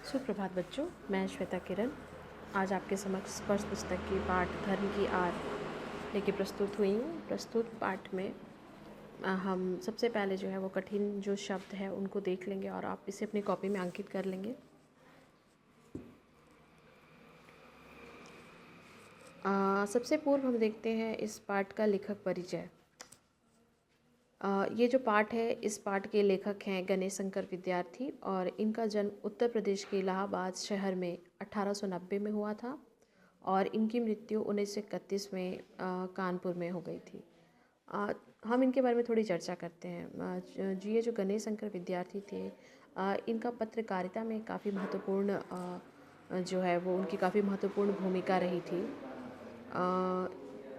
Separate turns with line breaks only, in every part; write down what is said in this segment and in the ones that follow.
सुप्रभात बच्चों, मैं श्वेता किरण आज आपके समक्ष स्पर्श पुस्तक की पाठ धर्म की आर लेके प्रस्तुत हुई हूँ। प्रस्तुत पाठ में हम सबसे पहले जो है वो कठिन जो शब्द है उनको देख लेंगे और आप इसे अपनी कॉपी में अंकित कर लेंगे। सबसे पूर्व हम देखते हैं इस पाठ का लेखक परिचय। ये जो पाठ है, इस पाठ के लेखक हैं गणेश शंकर विद्यार्थी और इनका जन्म उत्तर प्रदेश के इलाहाबाद शहर में 1890 में हुआ था और इनकी मृत्यु 1931 में कानपुर में हो गई थी। हम इनके बारे में थोड़ी चर्चा करते हैं। ये जो गणेश शंकर विद्यार्थी थे, इनका पत्रकारिता में काफ़ी महत्वपूर्ण जो है वो उनकी काफ़ी महत्वपूर्ण भूमिका रही थी।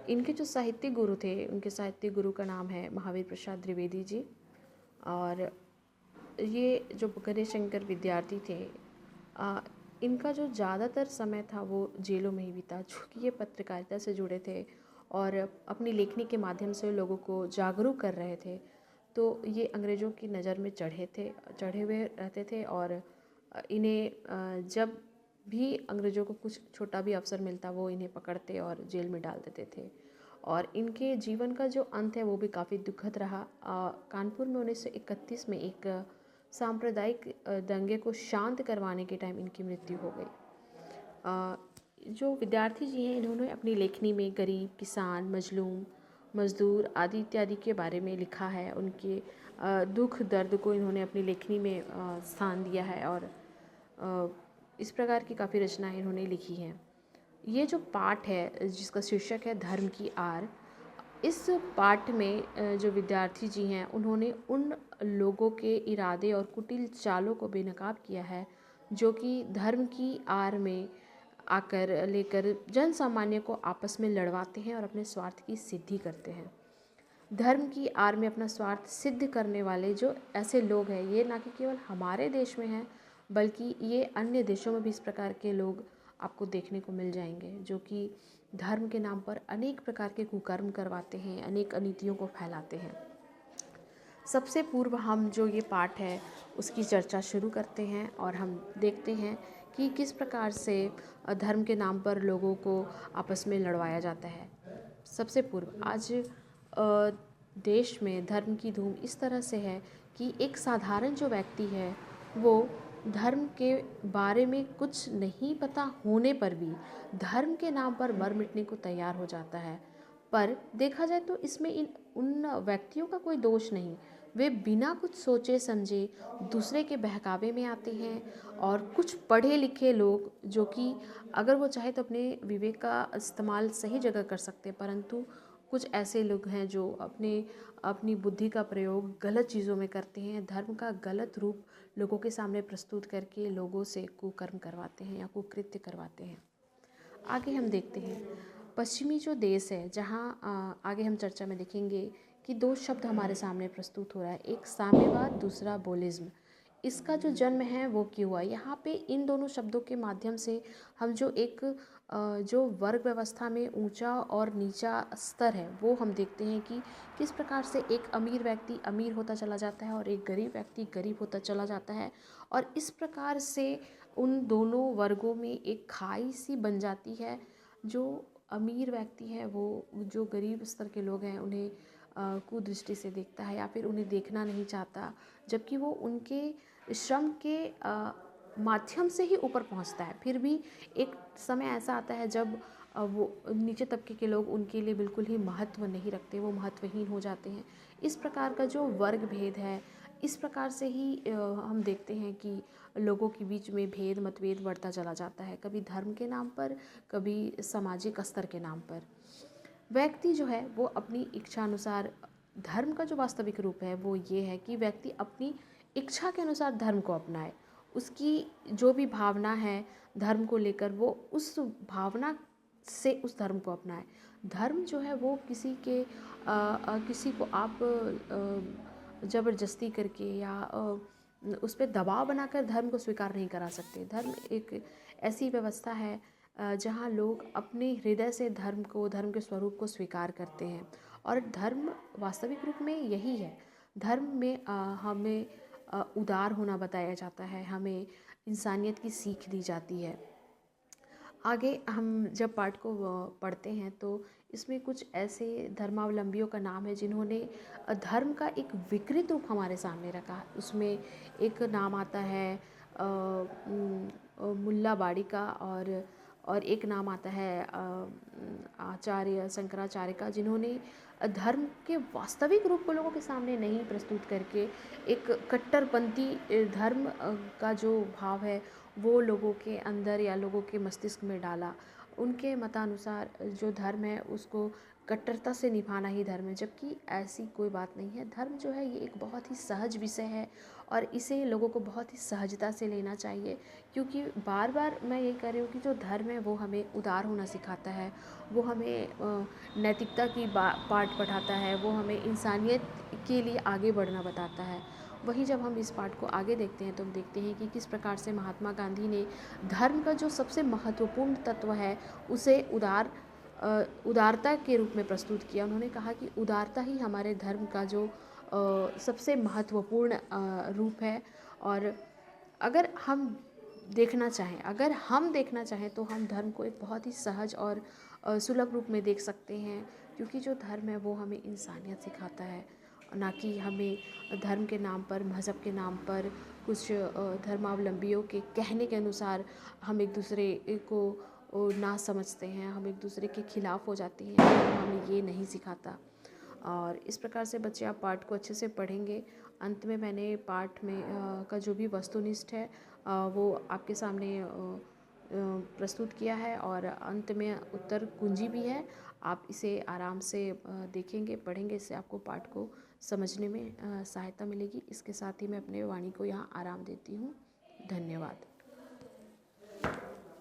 इनके जो साहित्यिक गुरु थे, उनके साहित्यिक गुरु का नाम है महावीर प्रसाद द्विवेदी जी। और ये जो गणेश शंकर विद्यार्थी थे, इनका जो ज़्यादातर समय था वो जेलों में ही बीता, चूँकि ये पत्रकारिता से जुड़े थे और अपनी लेखनी के माध्यम से लोगों को जागरूक कर रहे थे। तो ये अंग्रेज़ों की नज़र में चढ़े हुए रहते थे और इन्हें जब भी अंग्रेज़ों को कुछ छोटा भी अवसर मिलता वो इन्हें पकड़ते और जेल में डाल देते थे। और इनके जीवन का जो अंत है वो भी काफ़ी दुखद रहा। कानपुर में 1931 में एक सांप्रदायिक दंगे को शांत करवाने के टाइम इनकी मृत्यु हो गई। जो विद्यार्थी जी हैं, इन्होंने अपनी लेखनी में गरीब, किसान, मजलूम, मजदूर आदि इत्यादि के बारे में लिखा है। उनके दुख दर्द को इन्होंने अपनी लेखनी में स्थान दिया है और इस प्रकार की काफ़ी रचनाएं इन्होंने लिखी हैं। ये जो पाठ है जिसका शीर्षक है धर्म की आर, इस पाठ में जो विद्यार्थी जी हैं उन्होंने उन लोगों के इरादे और कुटिल चालों को बेनकाब किया है जो कि धर्म की आर में आकर लेकर जन सामान्य को आपस में लड़वाते हैं और अपने स्वार्थ की सिद्धि करते हैं। धर्म की आड़ में अपना स्वार्थ सिद्ध करने वाले जो ऐसे लोग हैं, ये ना कि केवल हमारे देश में हैं बल्कि ये अन्य देशों में भी इस प्रकार के लोग आपको देखने को मिल जाएंगे, जो कि धर्म के नाम पर अनेक प्रकार के कुकर्म करवाते हैं, अनेक अनीतियों को फैलाते हैं। सबसे पूर्व हम जो ये पाठ है उसकी चर्चा शुरू करते हैं और हम देखते हैं कि किस प्रकार से धर्म के नाम पर लोगों को आपस में लड़वाया जाता है। सबसे पूर्व आज देश में धर्म की धूम इस तरह से है कि एक साधारण जो व्यक्ति है वो धर्म के बारे में कुछ नहीं पता होने पर भी धर्म के नाम पर मर मिटने को तैयार हो जाता है। पर देखा जाए तो इसमें उन व्यक्तियों का कोई दोष नहीं। वे बिना कुछ सोचे समझे दूसरे के बहकावे में आते हैं और कुछ पढ़े लिखे लोग जो कि अगर वो चाहे तो अपने विवेक का इस्तेमाल सही जगह कर सकते हैं, परंतु कुछ ऐसे लोग हैं जो अपनी बुद्धि का प्रयोग गलत चीज़ों में करते हैं, धर्म का गलत रूप लोगों के सामने प्रस्तुत करके लोगों से कुकर्म करवाते हैं या कुकृत्य करवाते हैं। आगे हम देखते हैं पश्चिमी जो देश है, जहाँ आगे हम चर्चा में देखेंगे कि दो शब्द हमारे सामने प्रस्तुत हो रहा है, एक साम्यवाद, दूसरा बोलिज्म। इसका जो जन्म है वो क्यों हुआ, यहाँ पे इन दोनों शब्दों के माध्यम से हम जो एक जो वर्ग व्यवस्था में ऊंचा और नीचा स्तर है वो हम देखते हैं कि किस प्रकार से एक अमीर व्यक्ति अमीर होता चला जाता है और एक गरीब व्यक्ति गरीब होता चला जाता है। और इस प्रकार से उन दोनों वर्गों में एक खाई सी बन जाती है। जो अमीर व्यक्ति है वो जो गरीब स्तर के लोग हैं उन्हें कुदृष्टि से देखता है या फिर उन्हें देखना नहीं चाहता, जबकि वो उनके श्रम के माध्यम से ही ऊपर पहुंचता है। फिर भी एक समय ऐसा आता है जब वो नीचे तबके के लोग उनके लिए बिल्कुल ही महत्व नहीं रखते, वो महत्वहीन हो जाते हैं। इस प्रकार का जो वर्ग भेद है, इस प्रकार से ही हम देखते हैं कि लोगों के बीच में भेद मतभेद बढ़ता चला जाता है, कभी धर्म के नाम पर, कभी सामाजिक स्तर के नाम पर। व्यक्ति जो है वो अपनी इच्छा अनुसार, धर्म का जो वास्तविक रूप है वो ये है कि व्यक्ति अपनी इच्छा के अनुसार धर्म को अपनाए। उसकी जो भी भावना है धर्म को लेकर, वो उस भावना से उस धर्म को अपनाए। धर्म जो है वो किसी को आप ज़बरदस्ती करके या उस पर दबाव बनाकर धर्म को स्वीकार नहीं करा सकते। धर्म एक ऐसी व्यवस्था है जहाँ लोग अपने हृदय से धर्म के स्वरूप को स्वीकार करते हैं और धर्म वास्तविक रूप में यही है। धर्म में हमें उदार होना बताया जाता है, हमें इंसानियत की सीख दी जाती है। आगे हम जब पाठ को पढ़ते हैं तो इसमें कुछ ऐसे धर्मावलंबियों का नाम है जिन्होंने धर्म का एक विकृत रूप हमारे सामने रखा। उसमें एक नाम आता है मुल्ला बाड़ी का, और एक नाम आता है आचार्य शंकराचार्य का, जिन्होंने धर्म के वास्तविक रूप को लोगों के सामने नहीं प्रस्तुत करके एक कट्टरपंथी धर्म का जो भाव है वो लोगों के अंदर या लोगों के मस्तिष्क में डाला। उनके मतानुसार जो धर्म है उसको कट्टरता से निभाना ही धर्म है, जबकि ऐसी कोई बात नहीं है। धर्म जो है ये एक बहुत ही सहज विषय है और इसे लोगों को बहुत ही सहजता से लेना चाहिए, क्योंकि बार बार मैं यही कह रही हूँ कि जो धर्म है वो हमें उदार होना सिखाता है, वो हमें नैतिकता की पाठ पढ़ाता है, वो हमें इंसानियत के लिए आगे बढ़ना बताता है। वहीं जब हम इस पाठ को आगे देखते हैं तो हम देखते हैं कि किस प्रकार से महात्मा गांधी ने धर्म का जो सबसे महत्वपूर्ण तत्व है उसे उदारता के रूप में प्रस्तुत किया। उन्होंने कहा कि उदारता ही हमारे धर्म का जो सबसे महत्वपूर्ण रूप है, और अगर हम देखना चाहें तो हम धर्म को एक बहुत ही सहज और सुलभ रूप में देख सकते हैं, क्योंकि जो धर्म है वो हमें इंसानियत सिखाता है, ना कि हमें धर्म के नाम पर, मज़हब के नाम पर, कुछ धर्मावलंबियों के कहने के अनुसार हम एक दूसरे को ना समझते हैं, हम एक दूसरे के खिलाफ हो जाते हैं। धर्म हमें ये नहीं सिखाता। और इस प्रकार से बच्चे आप पाठ को अच्छे से पढ़ेंगे। अंत में मैंने पाठ में का जो भी वस्तुनिष्ठ है वो आपके सामने प्रस्तुत किया है, और अंत में उत्तर कुंजी भी है। आप इसे आराम से देखेंगे, पढ़ेंगे, इससे आपको पाठ को समझने में सहायता मिलेगी। इसके साथ ही मैं अपने वाणी को यहाँ आराम देती हूँ। धन्यवाद।